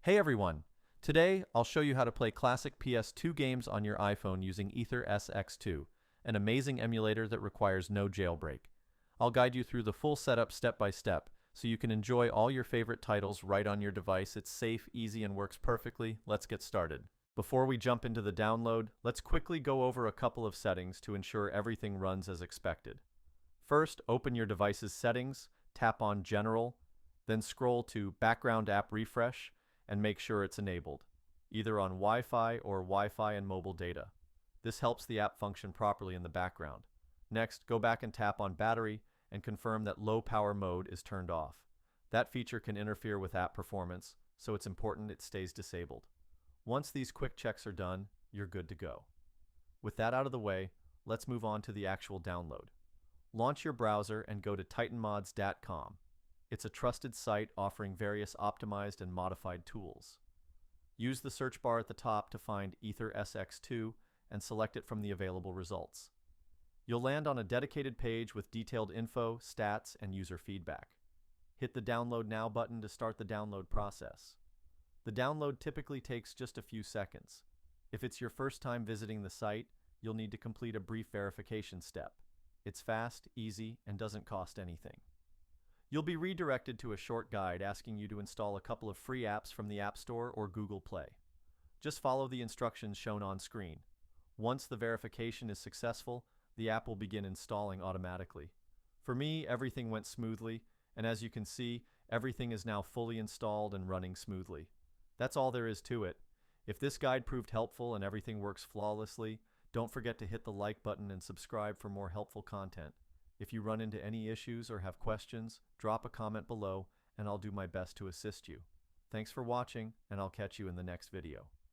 Hey everyone! Today, I'll show you how to play classic PS2 games on your iPhone using Ether-SX2, an amazing emulator that requires no jailbreak. I'll guide you through the full setup step by step, so you can enjoy all your favorite titles right on your device. It's safe, easy, and works perfectly. Let's get started. Before we jump into the download, let's quickly go over a couple of settings to ensure everything runs as expected. First, open your device's settings, tap on General, then scroll to Background App Refresh, and make sure it's enabled, either on Wi-Fi or Wi-Fi and mobile data. This helps the app function properly in the background. Next, go back and tap on Battery and confirm that low power mode is turned off. That feature can interfere with app performance, so it's important it stays disabled. Once these quick checks are done, you're good to go. With that out of the way, let's move on to the actual download. Launch your browser and go to titanmods.com. It's a trusted site offering various optimized and modified tools. Use the search bar at the top to find Ether-SX2 and select it from the available results. You'll land on a dedicated page with detailed info, stats, and user feedback. Hit the Download Now button to start the download process. The download typically takes just a few seconds. If it's your first time visiting the site, you'll need to complete a brief verification step. It's fast, easy, and doesn't cost anything. You'll be redirected to a short guide asking you to install a couple of free apps from the App Store or Google Play. Just follow the instructions shown on screen. Once the verification is successful, the app will begin installing automatically. For me, everything went smoothly, and as you can see, everything is now fully installed and running smoothly. That's all there is to it. If this guide proved helpful and everything works flawlessly, don't forget to hit the like button and subscribe for more helpful content. If you run into any issues or have questions, drop a comment below and I'll do my best to assist you. Thanks for watching, and I'll catch you in the next video.